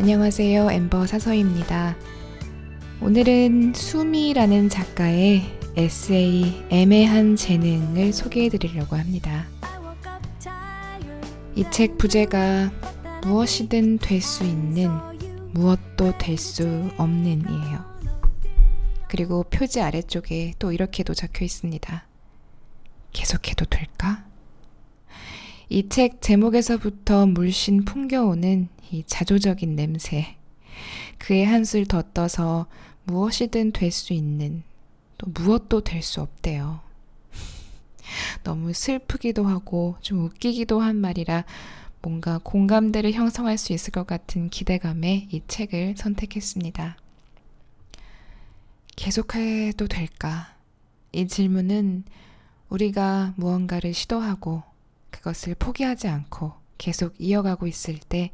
안녕하세요. 엠버 사서입니다. 오늘은 수미라는 작가의 에세이 애매한 재능을 소개해 드리려고 합니다. 이 책 부제가 무엇이든 될 수 있는, 무엇도 될 수 없는 이에요. 그리고 표지 아래쪽에 또 이렇게도 적혀 있습니다. 계속해도 될까? 이 책 제목에서부터 물씬 풍겨오는 이 자조적인 냄새, 그의 한술 더 떠서 무엇이든 될 수 있는, 또 무엇도 될 수 없대요. 너무 슬프기도 하고 좀 웃기기도 한 말이라 뭔가 공감대를 형성할 수 있을 것 같은 기대감에 이 책을 선택했습니다. 계속해도 될까? 이 질문은 우리가 무언가를 시도하고 그것을 포기하지 않고 계속 이어가고 있을 때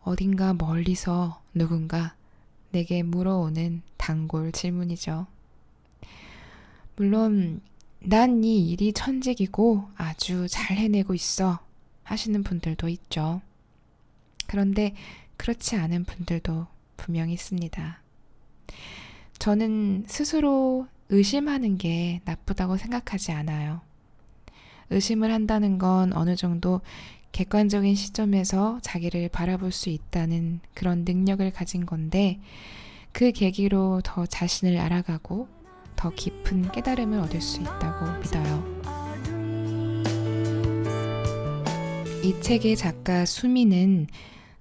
어딘가 멀리서 누군가 내게 물어오는 단골 질문이죠. 물론 난 이 일이 천직이고 아주 잘 해내고 있어 하시는 분들도 있죠. 그런데 그렇지 않은 분들도 분명히 있습니다. 저는 스스로 의심하는 게 나쁘다고 생각하지 않아요. 의심을 한다는 건 어느 정도 객관적인 시점에서 자기를 바라볼 수 있다는 그런 능력을 가진 건데, 그 계기로 더 자신을 알아가고 더 깊은 깨달음을 얻을 수 있다고 믿어요. 이 책의 작가 수미는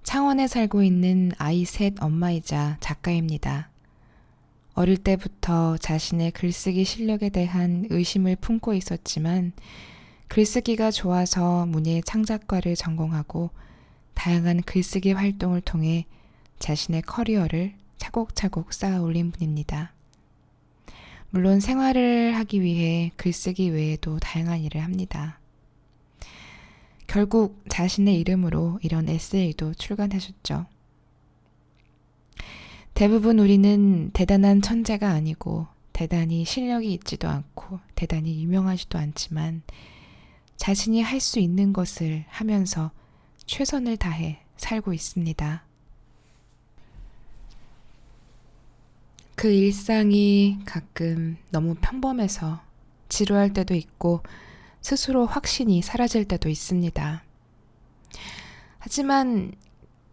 창원에 살고 있는 아이 셋 엄마이자 작가입니다. 어릴 때부터 자신의 글쓰기 실력에 대한 의심을 품고 있었지만 글쓰기가 좋아서 문예 창작과를 전공하고 다양한 글쓰기 활동을 통해 자신의 커리어를 차곡차곡 쌓아 올린 분입니다. 물론 생활을 하기 위해 글쓰기 외에도 다양한 일을 합니다. 결국 자신의 이름으로 이런 에세이도 출간하셨죠. 대부분 우리는 대단한 천재가 아니고 대단히 실력이 있지도 않고 대단히 유명하지도 않지만 자신이 할 수 있는 것을 하면서 최선을 다해 살고 있습니다. 그 일상이 가끔 너무 평범해서 지루할 때도 있고 스스로 확신이 사라질 때도 있습니다. 하지만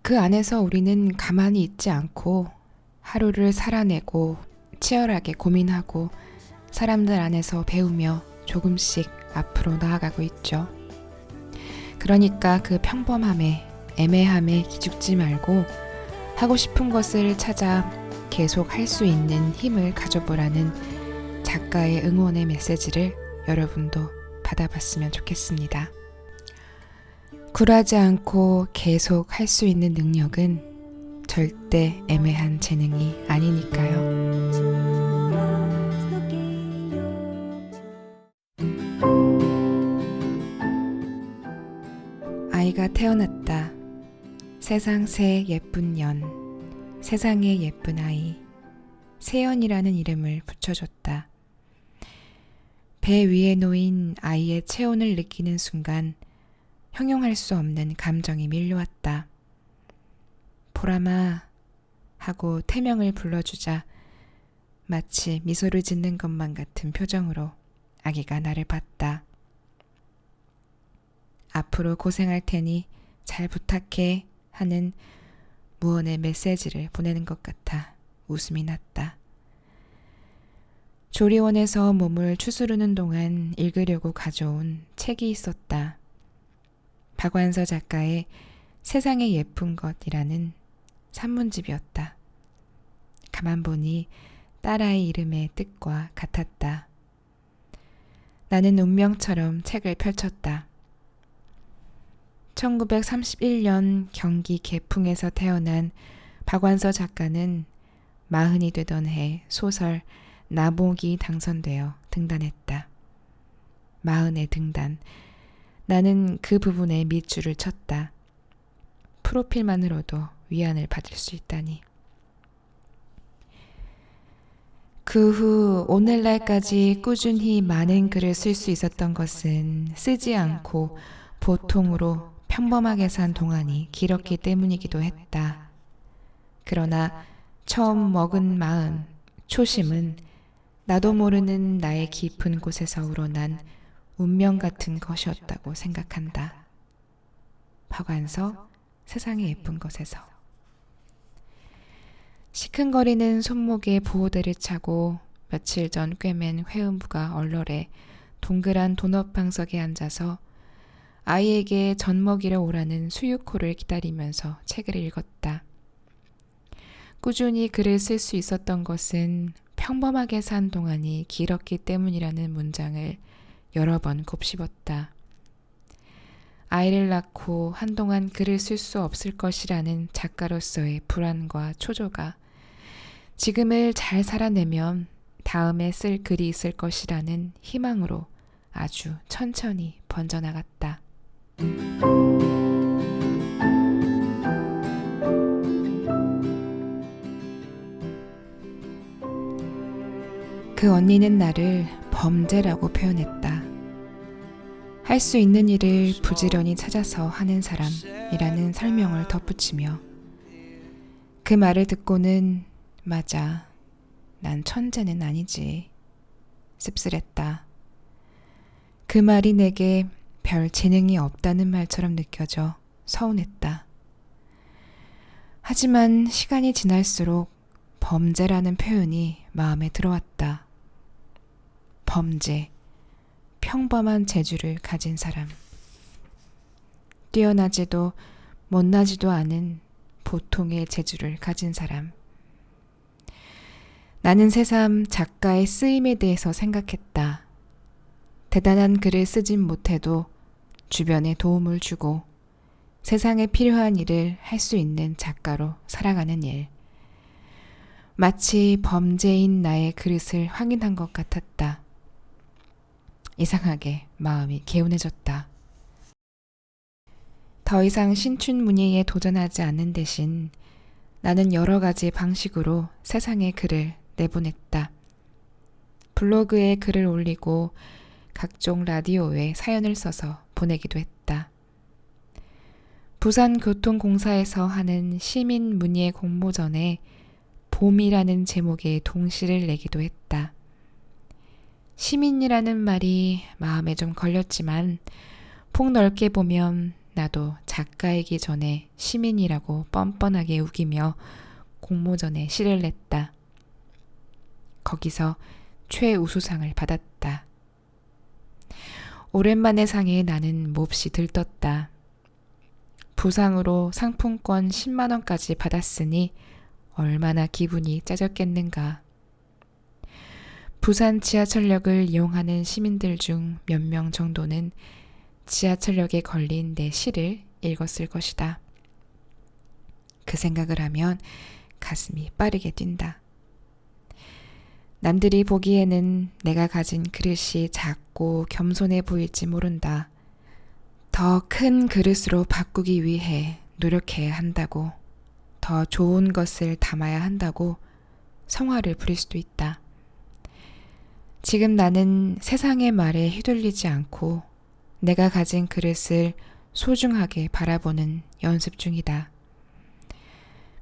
그 안에서 우리는 가만히 있지 않고 하루를 살아내고 치열하게 고민하고 사람들 안에서 배우며 조금씩 앞으로 나아가고 있죠. 그러니까 그 평범함에, 애매함에 기죽지 말고 하고 싶은 것을 찾아 계속 할 수 있는 힘을 가져보라는 작가의 응원의 메시지를 여러분도 받아봤으면 좋겠습니다. 굴하지 않고 계속 할 수 있는 능력은 절대 애매한 재능이 아니니까요. 아이가 태어났다. 세상 새 예쁜 년, 세상에 예쁜 아이, 세연이라는 이름을 붙여줬다. 배 위에 놓인 아이의 체온을 느끼는 순간 형용할 수 없는 감정이 밀려왔다. 보람아 하고 태명을 불러주자 마치 미소를 짓는 것만 같은 표정으로 아기가 나를 봤다. 앞으로 고생할 테니 잘 부탁해 하는 무언의 메시지를 보내는 것 같아 웃음이 났다. 조리원에서 몸을 추스르는 동안 읽으려고 가져온 책이 있었다. 박완서 작가의 세상에 예쁜 것이라는 산문집이었다. 가만 보니 딸아이 이름의 뜻과 같았다. 나는 운명처럼 책을 펼쳤다. 1931년 경기 개풍에서 태어난 박완서 작가는 40이 되던 해 소설 나목이 당선되어 등단했다. 40의 등단. 나는 그 부분에 밑줄을 쳤다. 프로필만으로도 위안을 받을 수 있다니. 그 후 오늘날까지 꾸준히 많은 글을 쓸 수 있었던 것은 쓰지 않고 보통으로 평범하게 산 동안이 길었기 때문이기도 했다. 그러나 처음 먹은 마음, 초심은 나도 모르는 나의 깊은 곳에서 우러난 운명 같은 것이었다고 생각한다. 박완서, 세상의 예쁜 것에서. 시큰거리는 손목에 보호대를 차고 며칠 전 꿰맨 회음부가 얼얼해 동그란 도넛 방석에 앉아서 아이에게 젖 먹이러 오라는 수유코를 기다리면서 책을 읽었다. 꾸준히 글을 쓸 수 있었던 것은 평범하게 산 동안이 길었기 때문이라는 문장을 여러 번 곱씹었다. 아이를 낳고 한동안 글을 쓸 수 없을 것이라는 작가로서의 불안과 초조가 지금을 잘 살아내면 다음에 쓸 글이 있을 것이라는 희망으로 아주 천천히 번져나갔다. 그 언니는 나를 범죄라고 표현했다. 할 수 있는 일을 부지런히 찾아서 하는 사람이라는 설명을 덧붙이며 그 말을 듣고는 맞아, 난 천재는 아니지 씁쓸했다. 그 말이 내게 별 재능이 없다는 말처럼 느껴져 서운했다. 하지만 시간이 지날수록 범죄라는 표현이 마음에 들어왔다. 범죄, 평범한 재주를 가진 사람. 뛰어나지도 못나지도 않은 보통의 재주를 가진 사람. 나는 새삼 작가의 쓰임에 대해서 생각했다. 대단한 글을 쓰진 못해도 주변에 도움을 주고 세상에 필요한 일을 할 수 있는 작가로 살아가는 일. 마치 범죄인 나의 그릇을 확인한 것 같았다. 이상하게 마음이 개운해졌다. 더 이상 신춘문예에 도전하지 않는 대신 나는 여러 가지 방식으로 세상에 글을 내보냈다. 블로그에 글을 올리고 각종 라디오에 사연을 써서 보내기도 했다. 부산교통공사에서 하는 시민문예 공모전에 봄이라는 제목의 동시를 내기도 했다. 시민이라는 말이 마음에 좀 걸렸지만 폭넓게 보면 나도 작가이기 전에 시민이라고 뻔뻔하게 우기며 공모전에 시를 냈다. 거기서 최우수상을 받았다. 오랜만에 상에 나는 몹시 들떴다. 부상으로 상품권 10만 원까지 받았으니 얼마나 기분이 짜졌겠는가. 부산 지하철역을 이용하는 시민들 중 몇 명 정도는 지하철역에 걸린 내 시를 읽었을 것이다. 그 생각을 하면 가슴이 빠르게 뛴다. 남들이 보기에는 내가 가진 그릇이 작고 겸손해 보일지 모른다. 더 큰 그릇으로 바꾸기 위해 노력해야 한다고, 더 좋은 것을 담아야 한다고 성화를 부릴 수도 있다. 지금 나는 세상의 말에 휘둘리지 않고 내가 가진 그릇을 소중하게 바라보는 연습 중이다.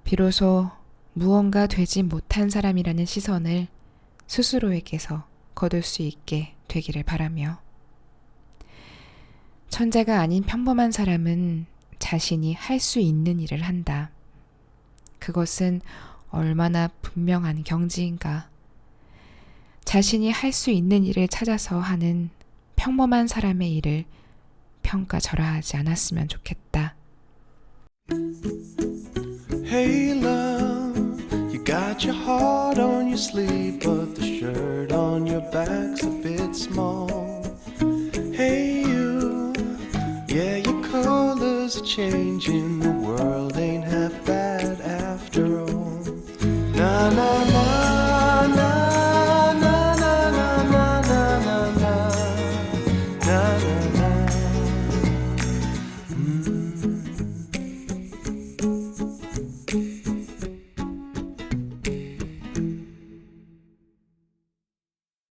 비로소 무언가 되지 못한 사람이라는 시선을 스스로에게서 거둘 수 있게 되기를 바라며, 천재가 아닌 평범한 사람은 자신이 할 수 있는 일을 한다. 그것은 얼마나 분명한 경지인가. 자신이 할 수 있는 일을 찾아서 하는 평범한 사람의 일을 평가절하하지 않았으면 좋겠다. Hey love, you got your heart on your sleeve, but the shirt on your back's a bit small. Hey you, yeah your colors are changing, the